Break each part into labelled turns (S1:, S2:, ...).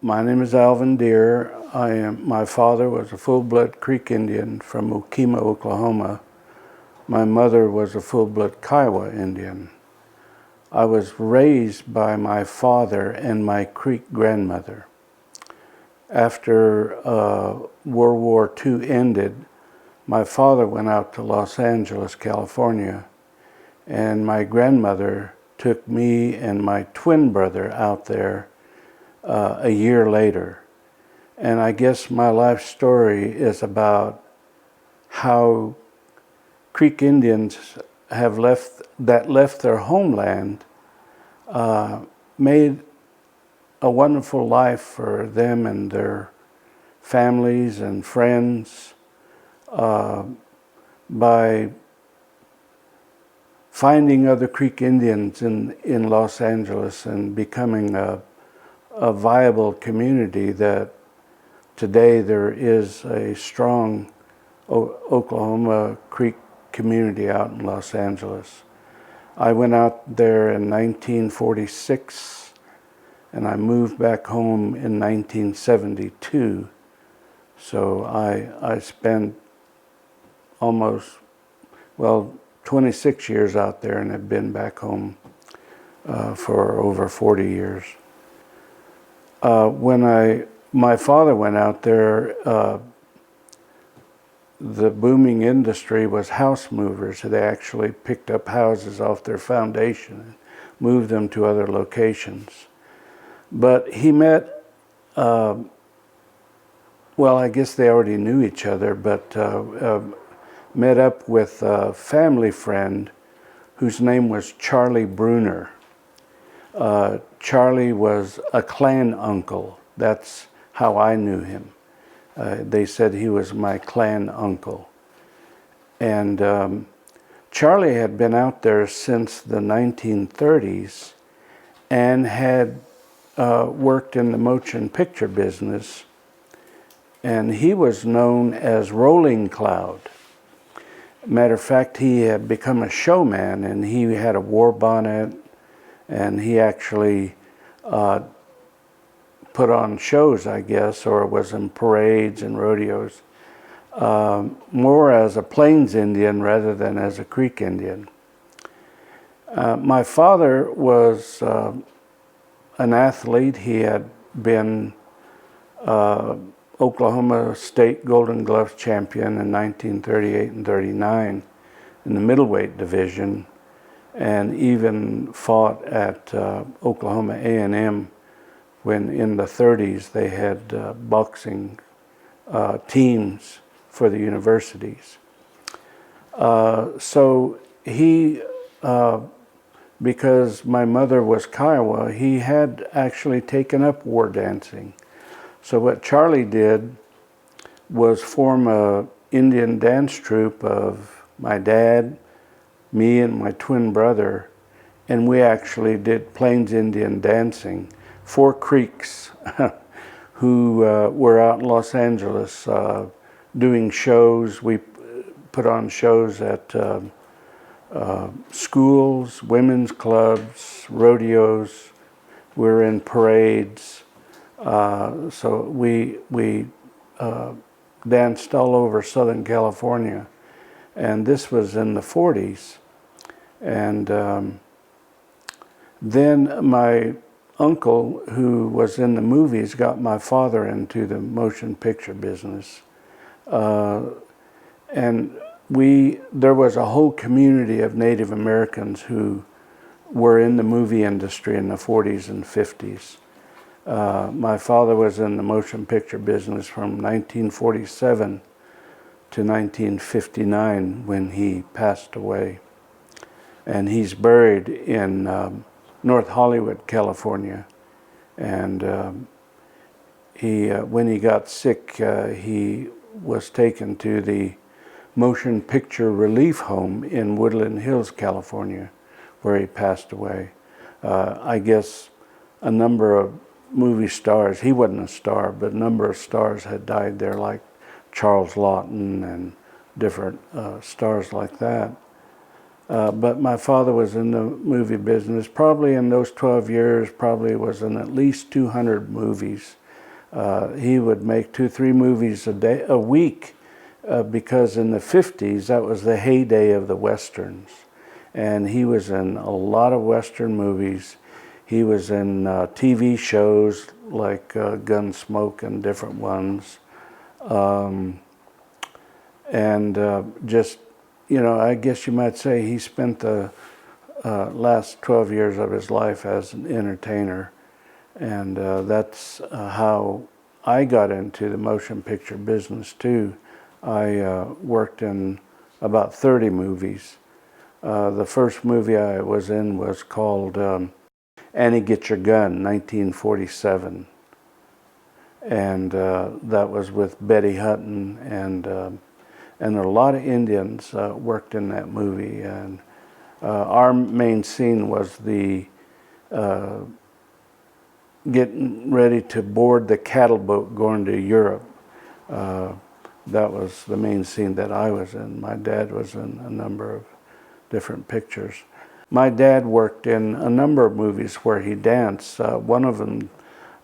S1: My name is Alvin Deer. My father was a full-blood Creek Indian from Okemah, Oklahoma. My mother was a full-blood Kiowa Indian. I was raised by my father and my Creek grandmother. After World War II ended, my father went out to Los Angeles, California, and my grandmother took me and my twin brother out there a year later. And I guess my life story is about how Creek Indians have left their homeland, made a wonderful life for them and their families and friends by finding other Creek Indians in Los Angeles and becoming a viable community that today there is a strong Oklahoma Creek community out in Los Angeles. I went out there in 1946 and I moved back home in 1972. So I spent almost, 26 years out there and have been back home for over 40 years. When my father went out there, the booming industry was house movers. They actually picked up houses off their foundation and moved them to other locations. But he met, I guess they already knew each other, but met up with a family friend whose name was Charlie Bruner. Charlie was a clan uncle. That's how I knew him. They said he was my clan uncle. And Charlie had been out there since the 1930s and had worked in the motion picture business. And he was known as Rolling Cloud. Matter of fact, he had become a showman and he had a war bonnet and he actually put on shows, I guess, or was in parades and rodeos, more as a Plains Indian rather than as a Creek Indian. My father was an athlete. He had been Oklahoma State Golden Gloves champion in 1938 and 39 in the middleweight division, and even fought at Oklahoma A&M when in the 30s they had boxing teams for the universities. So he, because my mother was Kiowa, he had actually taken up war dancing. So what Charlie did was form a Indian dance troupe of my dad, me and my twin brother, and we actually did Plains Indian dancing for Creeks who were out in Los Angeles doing shows. We put on shows at schools, women's clubs, rodeos. We were in parades. So we danced all over Southern California. And this was in the 40s. And then my uncle, who was in the movies, got my father into the motion picture business. And there was a whole community of Native Americans who were in the movie industry in the 40s and 50s. My father was in the motion picture business from 1947 to 1959 when he passed away. And he's buried in North Hollywood, California. And when he got sick, he was taken to the Motion Picture Relief Home in Woodland Hills, California, where he passed away. I guess a number of movie stars, he wasn't a star, but a number of stars had died there, like Charles Lawton and different stars like that. But my father was in the movie business. Probably in those 12 years, probably was in at least 200 movies He would make 2-3 movies a week, because in the 50s, that was the heyday of the Westerns. And he was in a lot of Western movies. He was in TV shows like Gunsmoke and different ones. Just, you know, I guess you might say he spent the last 12 years of his life as an entertainer. And that's how I got into the motion picture business too. I worked in about 30 movies. The first movie I was in was called Annie Get Your Gun, 1947. And that was with Betty Hutton, and a lot of Indians worked in that movie. And our main scene was the getting ready to board the cattle boat going to Europe. That was the main scene that I was in. My dad was in a number of different pictures. My dad worked in a number of movies where he danced. One of them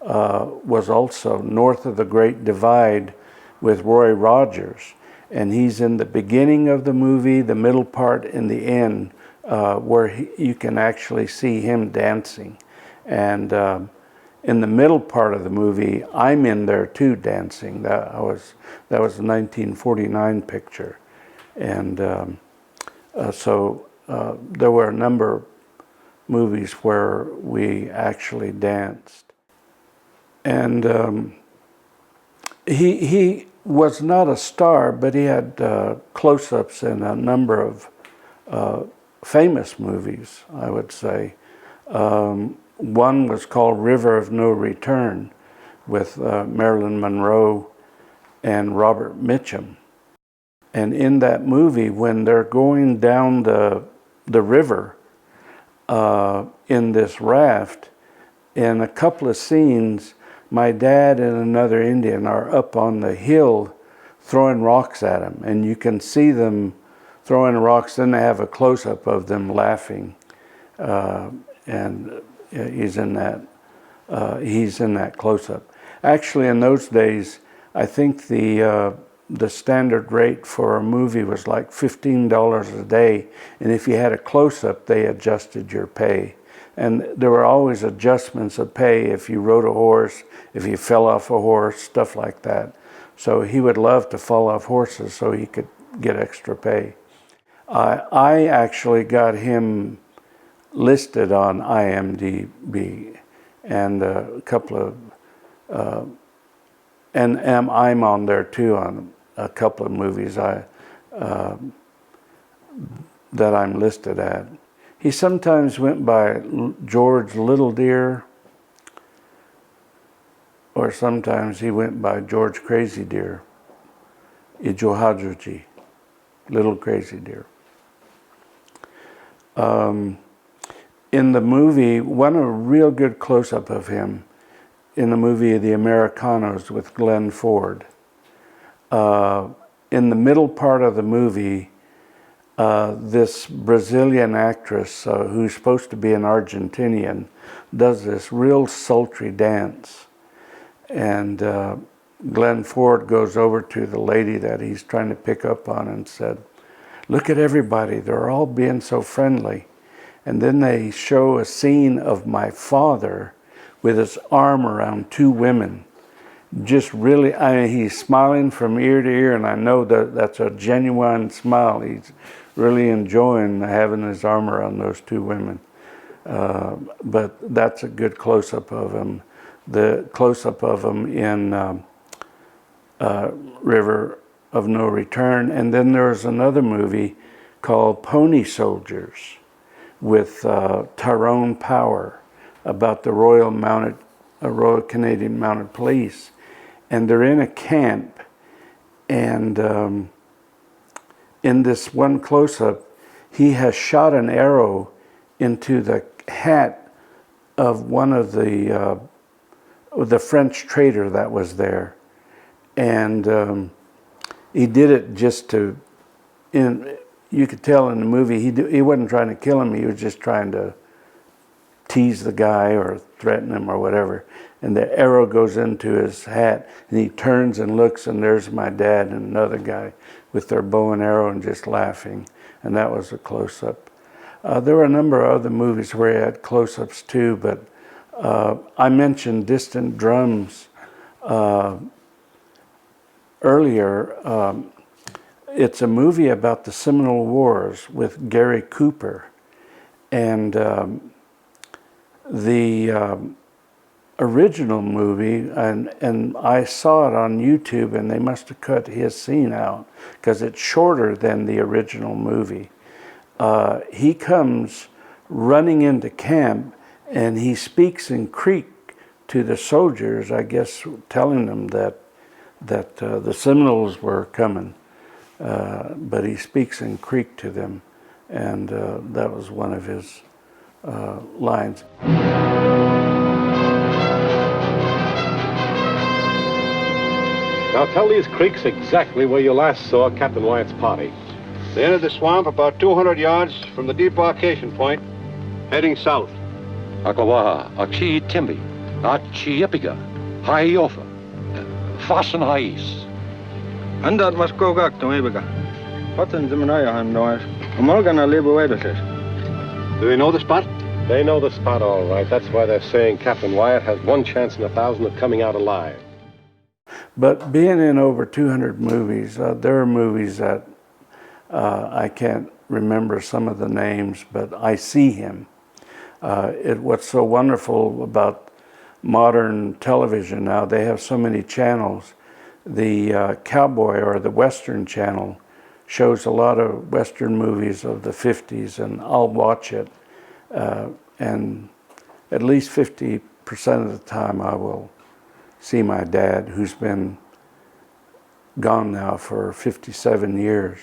S1: was also North of the Great Divide with Roy Rogers. And he's in the beginning of the movie, the middle part, and the end, where you can actually see him dancing. And in the middle part of the movie, I'm in there too dancing. That was a 1949 picture. And so there were a number of movies where we actually danced. And he was not a star, but he had close-ups in a number of famous movies, I would say. One was called River of No Return with Marilyn Monroe and Robert Mitchum. And in that movie, when they're going down the river in this raft, in a couple of scenes, my dad and another Indian are up on the hill throwing rocks at him. And you can see them throwing rocks, then they have a close-up of them laughing. And he's in that close-up. Actually, in those days, I think the standard rate for a movie was like $15 a day, and if you had a close-up, they adjusted your pay. And there were always adjustments of pay if you rode a horse, if you fell off a horse, stuff like that. So he would love to fall off horses so he could get extra pay. I actually got him listed on IMDb, and a couple of, and I'm on there too on a couple of movies that I'm listed at. He sometimes went by George Little Deer, or sometimes he went by George Crazy Deer, Ijohajuji, Little Crazy Deer. In the movie, a real good close-up of him in the movie The Americanos with Glenn Ford. In the middle part of the movie, this Brazilian actress who's supposed to be an Argentinian does this real sultry dance. And Glenn Ford goes over to the lady that he's trying to pick up on and said, "Look at everybody, they're all being so friendly." And then they show a scene of my father with his arm around two women. Just really, he's smiling from ear to ear, and I know that that's a genuine smile. He's really enjoying having his arm around those two women. But that's a good close-up of him. The close-up of him in River of No Return. And then there's another movie called Pony Soldiers with Tyrone Power about the Royal Canadian Mounted Police. And they're in a camp, and in this one close-up, he has shot an arrow into the hat of one of the French trader that was there. And he did it just to, you could tell in the movie, he wasn't trying to kill him, he was just trying to tease the guy or threaten him or whatever. And the arrow goes into his hat, and he turns and looks, and there's my dad and another guy with their bow and arrow and just laughing. And that was a close-up. There were a number of other movies where he had close-ups too, but I mentioned Distant Drums earlier. It's a movie about the Seminole Wars with Gary Cooper. And the original movie, and I saw it on YouTube, and they must have cut his scene out because it's shorter than the original movie. He comes running into camp, and he speaks in Creek to the soldiers, I guess, telling them that the Seminoles were coming. But he speaks in Creek to them, and that was one of his lines.
S2: Now tell these Creeks exactly where you last saw Captain Wyatt's party.
S3: They entered the swamp about 200 yards from the debarkation point, heading south.
S4: Akawaha, Akshi Timbi, Achi Yipiga, Haiofa, Fasten Hais.
S5: Andat was Gogak to Ebiga. Potten Zimanaya noise. Morgana Libuedasis.
S3: Do they know the spot?
S2: They know the spot all right. That's why they're saying Captain Wyatt has 1 chance in 1,000 of coming out alive.
S1: But being in over 200 movies, there are movies that I can't remember some of the names, but I see him. What's so wonderful about modern television now, they have so many channels. The Cowboy or the Western channel shows a lot of Western movies of the 50s, and I'll watch it. And at least 50% of the time I will see my dad, who's been gone now for 57 years,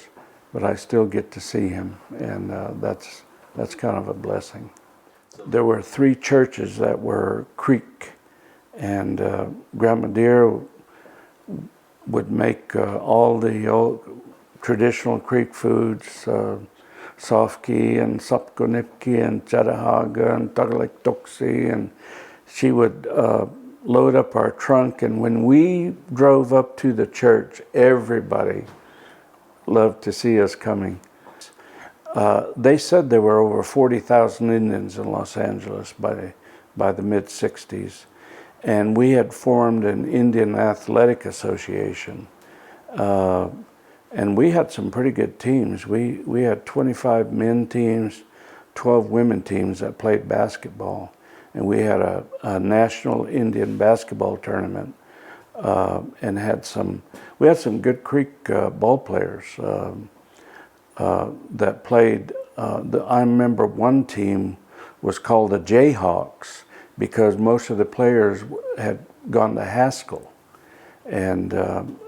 S1: but I still get to see him, and that's kind of a blessing. There were 3 churches that were Creek, and Grandma Deer would make all the old traditional Creek foods, Sofki and Sopkonipki and Chatahaga and Tagalektoksi, and she would load up our trunk, and when we drove up to the church, everybody loved to see us coming. They said there were over 40,000 Indians in Los Angeles by the mid-60s, and we had formed an Indian Athletic Association, and we had some pretty good teams. We had 25 men teams, 12 women teams that played basketball. And we had a national Indian basketball tournament, and we had some good Creek ball players that played. I remember one team was called the Jayhawks because most of the players had gone to Haskell, and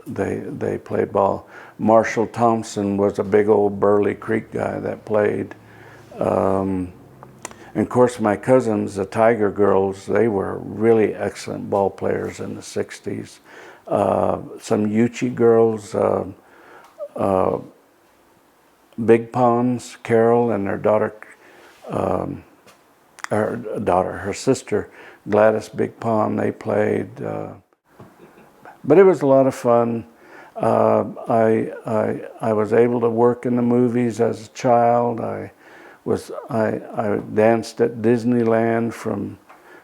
S1: they played ball. Marshall Thompson was a big old burly Creek guy that played. And of course, my cousins, the Tiger Girls, they were really excellent ball players in the 60s. Some Yuchi girls, Big Ponds, Carol and her sister, Gladys Big Pond, they played. But it was a lot of fun. I was able to work in the movies as a child. I danced at Disneyland from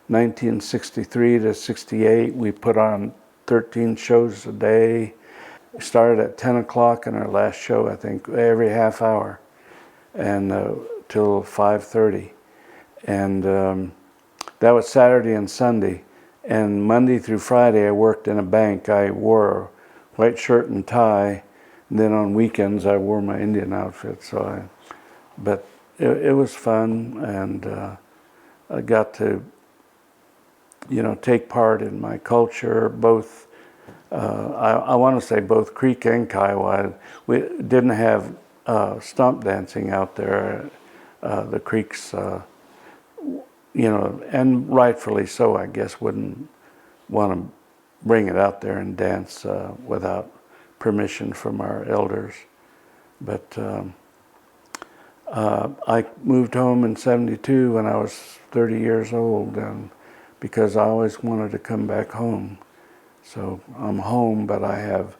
S1: 1963 to 68. We put on 13 shows a day. We started at 10 o'clock, and our last show, I think, every half hour, and till 5:30. And that was Saturday and Sunday. And Monday through Friday, I worked in a bank. I wore a white shirt and tie. And then on weekends, I wore my Indian outfit. But it was fun, and I got to, take part in my culture, both, I want to say both Creek and Kiowa. We didn't have stomp dancing out there. The Creeks, and rightfully so, I guess, wouldn't want to bring it out there and dance without permission from our elders. But I moved home in '72 when I was 30 years old, and because I always wanted to come back home. So I'm home, but I have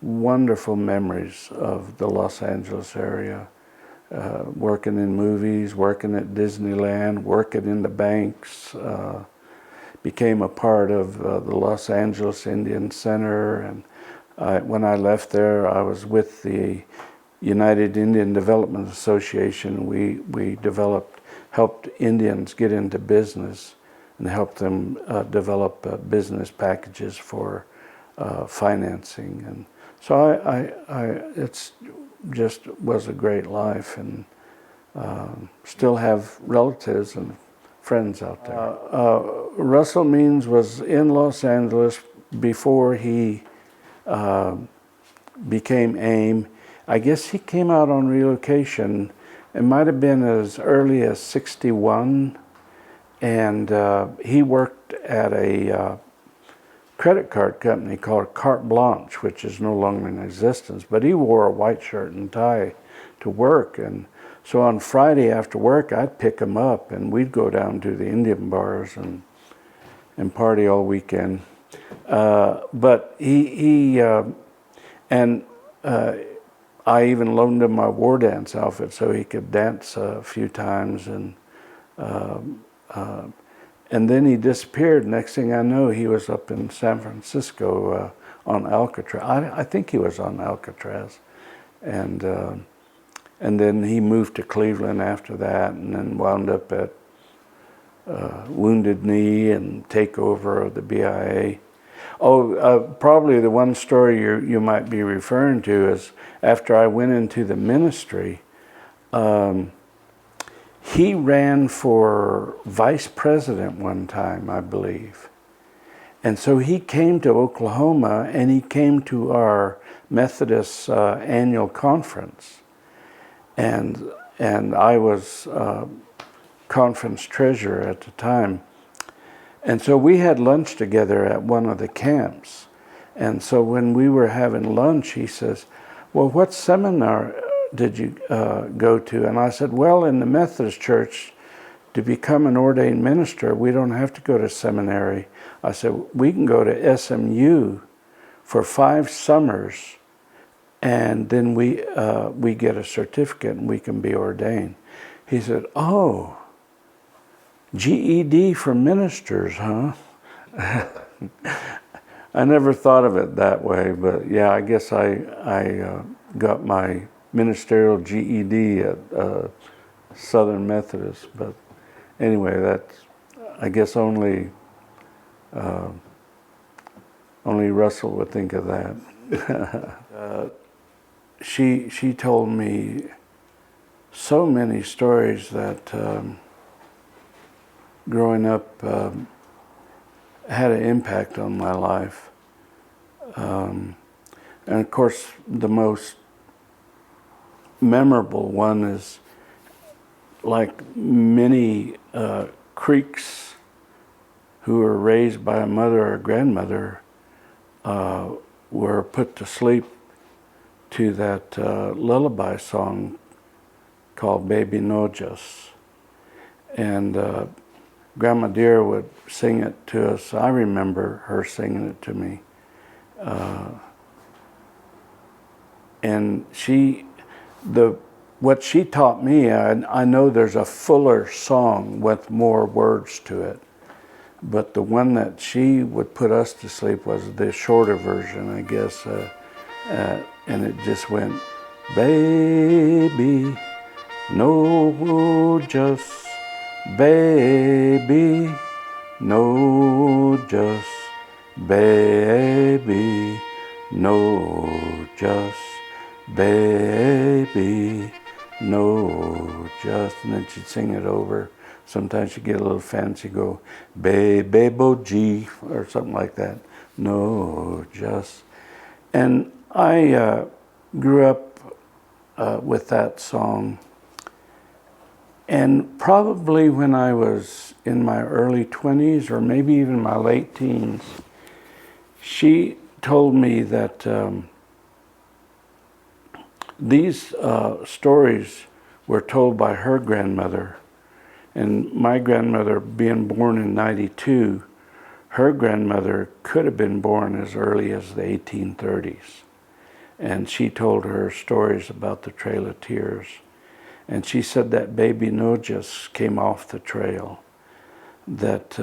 S1: wonderful memories of the Los Angeles area, working in movies, working at Disneyland, working in the banks, became a part of the Los Angeles Indian Center, and when I left there, I was with the United Indian Development Association. We helped Indians get into business and helped them develop business packages for financing. And so it's just was a great life, and still have relatives and friends out there. Russell Means was in Los Angeles before he became AIM. I guess he came out on relocation. It might have been as early as '61, and he worked at a credit card company called Carte Blanche, which is no longer in existence, but he wore a white shirt and tie to work. And so on Friday after work, I'd pick him up and we'd go down to the Indian bars and party all weekend. But I even loaned him my war dance outfit so he could dance a few times, and then he disappeared. Next thing I know, he was up in San Francisco on Alcatraz. I think he was on Alcatraz, and then he moved to Cleveland after that, and then wound up at Wounded Knee and takeover of the BIA. Probably the one story you might be referring to is after I went into the ministry, he ran for vice president one time, I believe. And so he came to Oklahoma, and he came to our Methodist annual conference. And I was conference treasurer at the time. And so we had lunch together at one of the camps. And so when we were having lunch, he says, "Well, what seminar did you go to?" And I said, "Well, in the Methodist Church, to become an ordained minister, we don't have to go to seminary." I said, "We can go to SMU for 5 summers, and then we get a certificate and we can be ordained." He said, "Oh, GED for ministers, huh?" I never thought of it that way, but yeah, I guess I got my ministerial GED at Southern Methodist. But anyway, that's, I guess only Russell would think of that. She told me so many stories that growing up had an impact on my life. And of course, the most memorable one is, like many Creeks who were raised by a mother or a grandmother, were put to sleep to that lullaby song called Baby No Just. And Grandma Deer would sing it to us. I remember her singing it to me. And what she taught me, I know there's a fuller song with more words to it, but the one that she would put us to sleep was the shorter version, I guess, and it just went, "Baby, no just, baby, no just, baby, no just, baby, no just," and then she'd sing it over. Sometimes she'd get a little fancy, go, "Baby bo G," or something like that. No just. And I grew up with that song. And probably when I was in my early 20s, or maybe even my late teens, she told me that these stories were told by her grandmother, and my grandmother being born in 92, her grandmother could have been born as early as the 1830s. And she told her stories about the Trail of Tears. And she said that baby Nojas came off the trail, that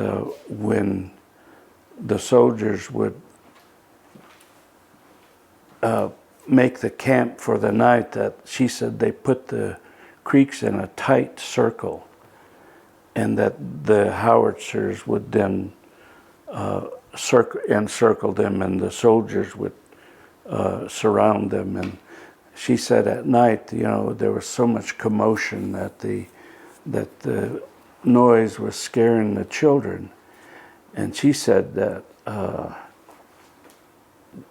S1: when the soldiers would make the camp for the night, that she said they put the creeks in a tight circle, and that the howitzers would then encircle them, and the soldiers would surround them. And she said at night, there was so much commotion that the noise was scaring the children. And she said that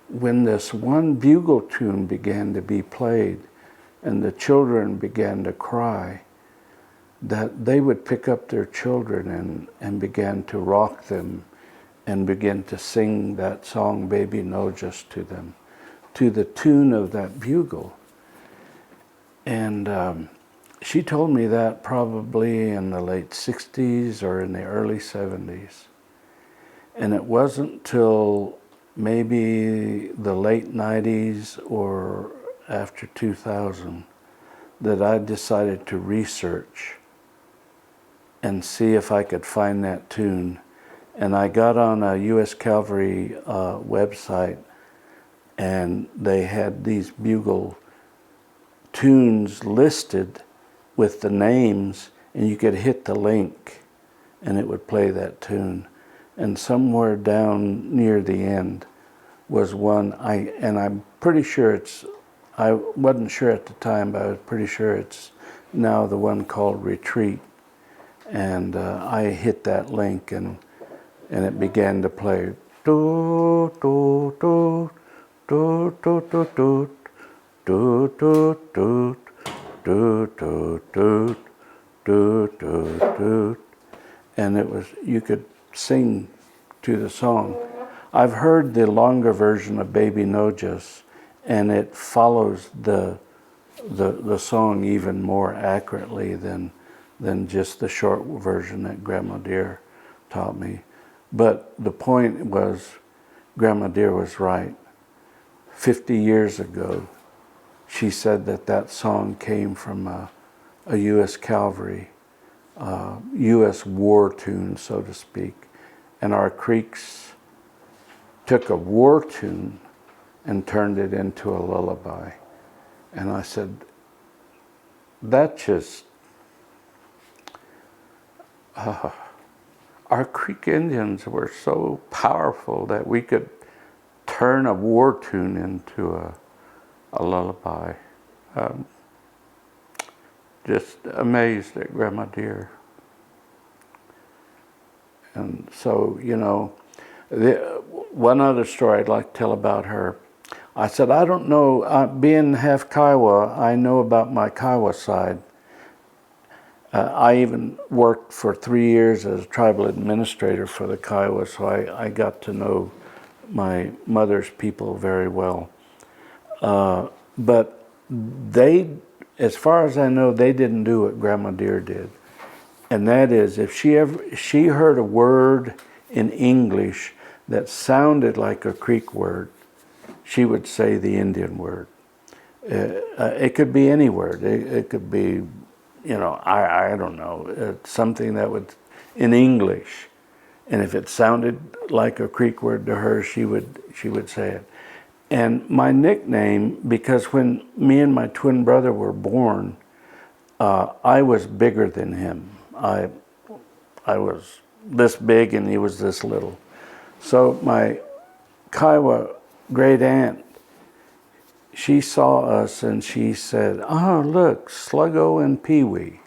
S1: when this one bugle tune began to be played and the children began to cry, that they would pick up their children and began to rock them and begin to sing that song, Baby Nojas, to them, to the tune of that bugle. And she told me that probably in the late 60s or in the early 70s. And it wasn't till maybe the late 90s or after 2000 that I decided to research and see if I could find that tune. And I got on a U.S. Cavalry website, and they had these bugle tunes listed with the names, and you could hit the link and it would play that tune. And somewhere down near the end was one, and I'm pretty sure I wasn't sure at the time, but I was pretty sure it's now the one called Retreat. And I hit that link, and it began to play. Do, do, do, do, do, do, do, do, do, do, do, do, do, do, do, do. And it was, you could sing to the song. I've heard the longer version of Baby Nojas, and it follows the song even more accurately than just the short version that Grandma Deer taught me. But the point was, Grandma Deer was right. 50 years ago, she said that song came from a U.S. Cavalry, U.S. war tune, so to speak. And our Creeks took a war tune and turned it into a lullaby. And I said, that just, our Creek Indians were so powerful that we could turn a war tune into a lullaby. Just amazed at Grandma Deer. And so, one other story I'd like to tell about her. I said, I don't know, being half Kiowa, I know about my Kiowa side. I even worked for 3 years as a tribal administrator for the Kiowa, so I got to know my mother's people very well. But they, as far as I know, they didn't do what Grandma Deer did. And that is, if she heard a word in English that sounded like a Creek word, she would say the Indian word. It could be any word. It could be, I don't know, something that would, in English. And if it sounded like a Creek word to her, she would say it. And my nickname, because when me and my twin brother were born, I was bigger than him. I was this big and he was this little. So my Kiowa great aunt, she saw us and she said, "Oh, look, Sluggo and Pee-wee."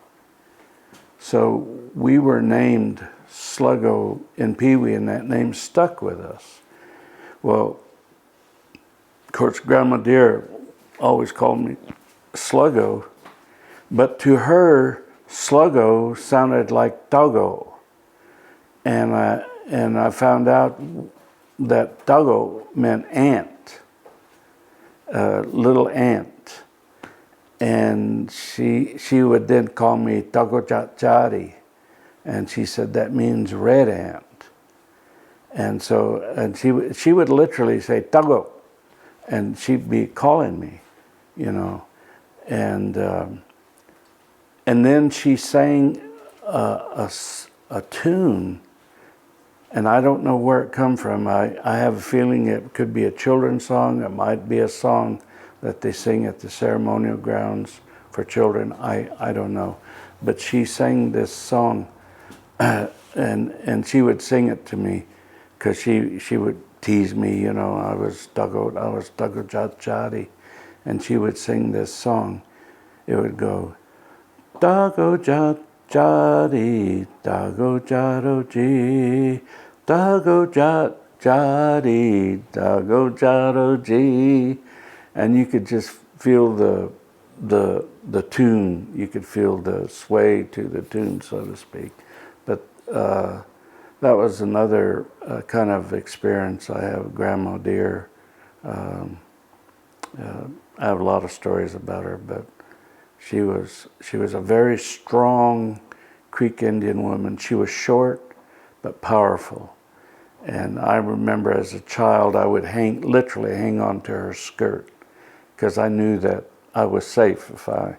S1: So we were named Sluggo and Pee-wee, and that name stuck with us. Well, of course, Grandma Deer always called me Sluggo, but to her, Sluggo sounded like Doggo. And I found out that Doggo meant ant, little ant. And she would then call me Tagojachari, and she said that means red ant. And so, and she would literally say Tago, and she'd be calling me, you know, and then she sang a tune, and I don't know where it come from. I have a feeling it could be a children's song. It might be a song that they sing at the ceremonial grounds for children. I don't know, but she sang this song, and she would sing it to me, because she would tease me. You know, I was Tagojachari, and she would sing this song. It would go, Tagojachari, Tagojaroji, Tagojachari, Tagojaroji. And you could just feel the tune. You could feel the sway to the tune, so to speak. But that was another kind of experience I have with Grandma Deer. I have a lot of stories about her, but she was a very strong Creek Indian woman. She was short but powerful. And I remember as a child, I would literally hang on to her skirt, because I knew that I was safe if I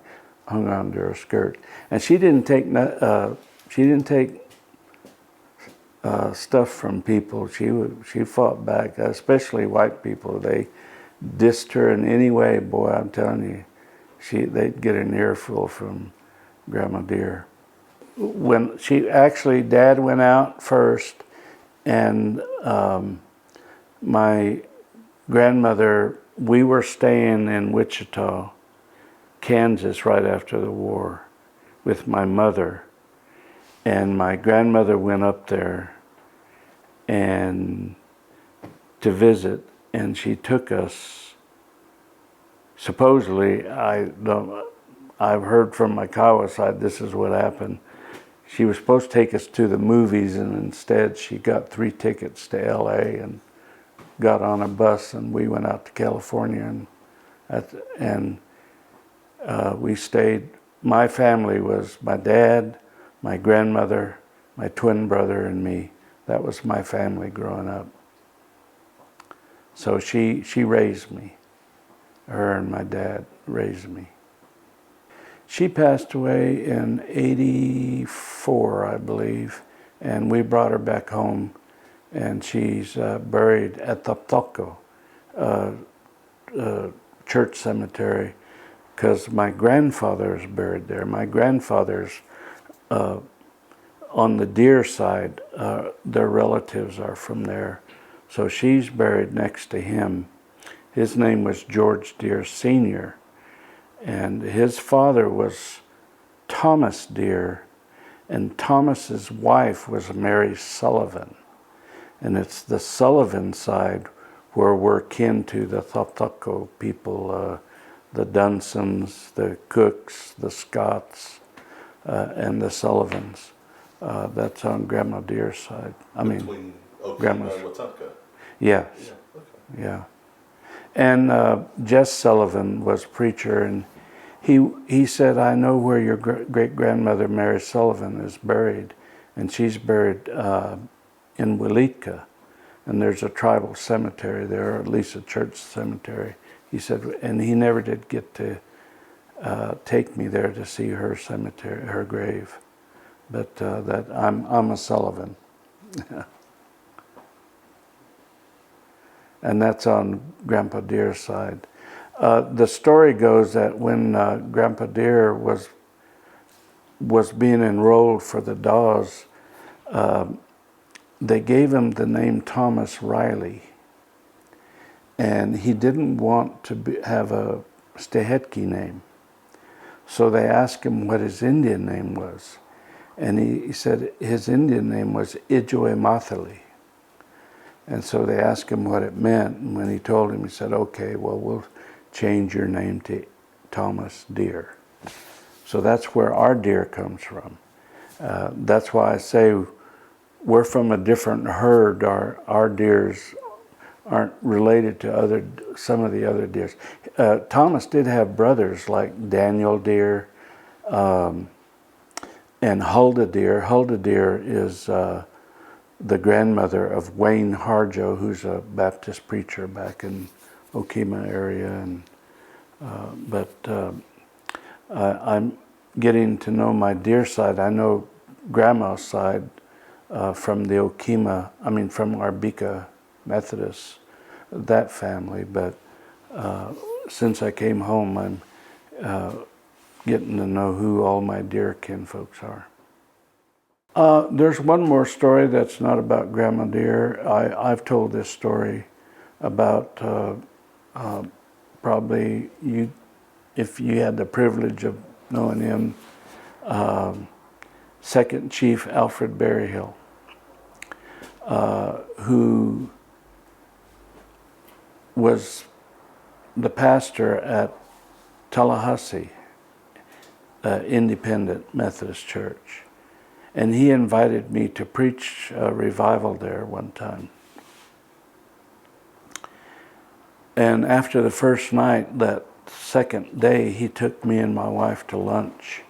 S1: hung on to her skirt. And she didn't take stuff from people. She fought back, especially white people. They dissed her in any way. Boy, I'm telling you, they'd get an earful from Grandma Deer. When Dad went out first, and my grandmother, we were staying in Wichita, Kansas, right after the war with my mother. And my grandmother went up there and to visit, and she took us. Supposedly, I've heard from my Kiowa side, this is what happened. She was supposed to take us to the movies, and instead she got 3 tickets to LA and got on a bus, and we went out to California, and we stayed. My family was my dad, my grandmother, my twin brother, and me. That was my family growing up. So she raised me. Her and my dad raised me. She passed away in '84, I believe, and we brought her back home, and she's buried at the Toptoko church cemetery, because my grandfather is buried there. My grandfather's on the Deer side, their relatives are from there. So she's buried next to him. His name was George Deer Sr., and his father was Thomas Deer, and Thomas's wife was Mary Sullivan. And it's the Sullivan side where we're kin to the Thoptoko people, the Dunsons, the Cooks, the Scotts, and the Sullivans. That's on Grandma Deer's side.
S6: Between Grandma's and Wataka?
S1: Yes.
S6: Yeah, okay.
S1: Yeah. And Jess Sullivan was preacher, and he said, I know where your great-grandmother Mary Sullivan is buried, and she's buried in Wilitka, and there's a tribal cemetery there, or at least a church cemetery. He said, and he never did get to take me there to see her cemetery, her grave, but that I'm a Sullivan. And that's on Grandpa Deer's side. The story goes that when Grandpa Deer was being enrolled for the Dawes, they gave him the name Thomas Riley, and he didn't want to have a Stehetki name. So they asked him what his Indian name was, and he said his Indian name was Ijoe Mathali. And so they asked him what it meant, and when he told him, he said, okay, well, we'll change your name to Thomas Deer. So that's where our deer comes from. That's why I say we're from a different herd. Our deers aren't related to some of the other Deers. Thomas did have brothers like Daniel Deer and Hulda Deer. Hulda Deer is the grandmother of Wayne Harjo, who's a Baptist preacher back in Okima area. And I'm getting to know my Deer side. I know Grandma's side from the Okima, from Arbika Methodist, that family. But since I came home, I'm getting to know who all my Deer kinfolks are. There's one more story that's not about Grandma Deer. I've told this story about probably you, if you had the privilege of knowing him, Second Chief Alfred Berryhill, who was the pastor at Tallahassee Independent Methodist Church. And he invited me to preach a revival there one time. And after the first night, that second day, he took me and my wife to lunch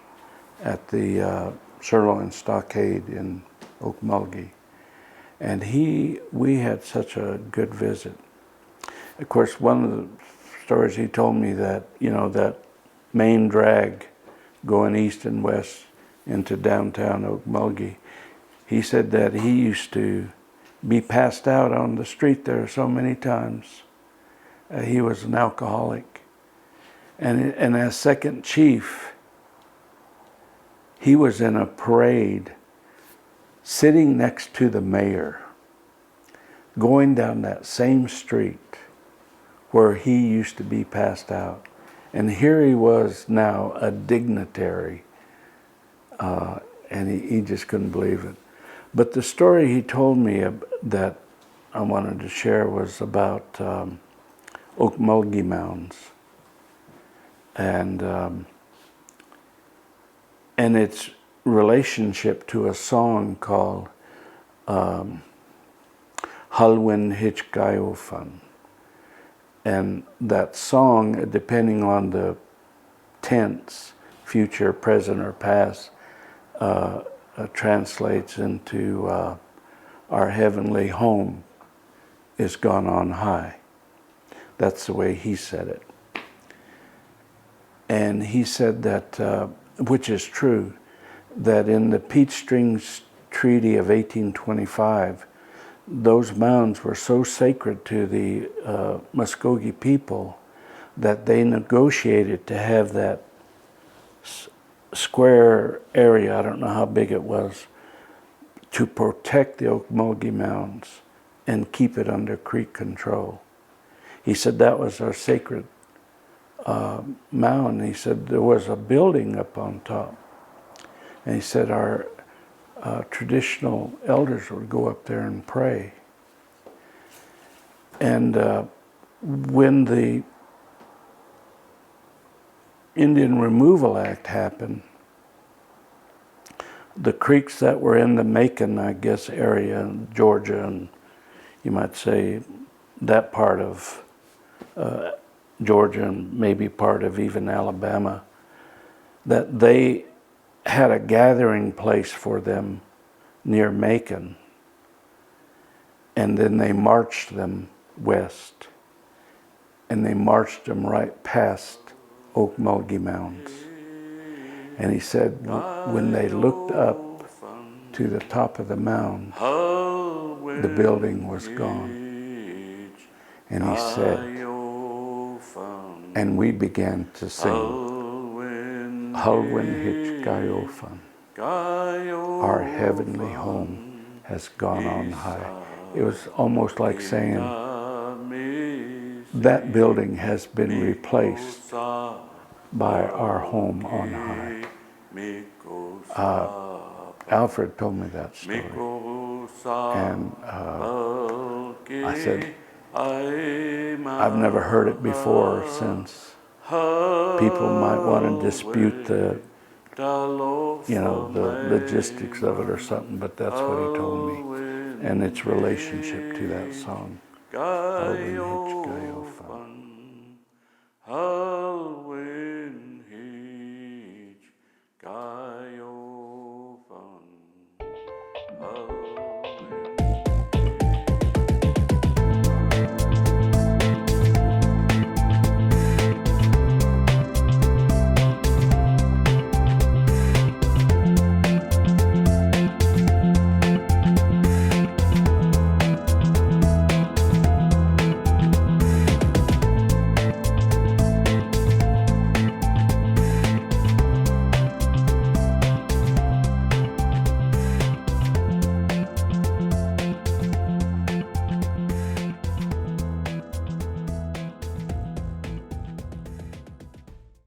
S1: at the Sirloin Stockade in Okmulgee. And we had such a good visit. Of course, one of the stories he told me that, that main drag going east and west into downtown Okmulgee, he said that he used to be passed out on the street there so many times. He was an alcoholic. And as second chief, he was in a parade sitting next to the mayor, going down that same street where he used to be passed out. And here he was now a dignitary, and he just couldn't believe it. But the story he told me that I wanted to share was about Okmulgee Mounds, and its relationship to a song called Halwin Hitchgayofan. And that song, depending on the tense, future, present, or past, translates into our heavenly home is gone on high. That's the way he said it. And he said that, which is true, that in the Peach Strings Treaty of 1825, those mounds were so sacred to the Muskogee people that they negotiated to have that square area, I don't know how big it was, to protect the Okmulgee Mounds and keep it under Creek control. He said that was our sacred mound. He said there was a building up on top. And he said our traditional elders would go up there and pray. And when the Indian Removal Act happened, the creeks that were in the Macon, I guess, area in Georgia, and you might say that part of Georgia and maybe part of even Alabama, that they had a gathering place for them near Macon, and then they marched them west, and they marched them right past Okmulgee Mounds. And he said when they looked up to the top of the mound, the building was gone. And he said, and we began to sing, Halwin Hitchgayofan, our heavenly home has gone on high. It was almost like saying, that building has been replaced by our home on high. Alfred told me that story. And I said, I've never heard it before or since. People might want to dispute the logistics of it or something, but that's what he told me, and its relationship to that song. Alvin Hitchcock.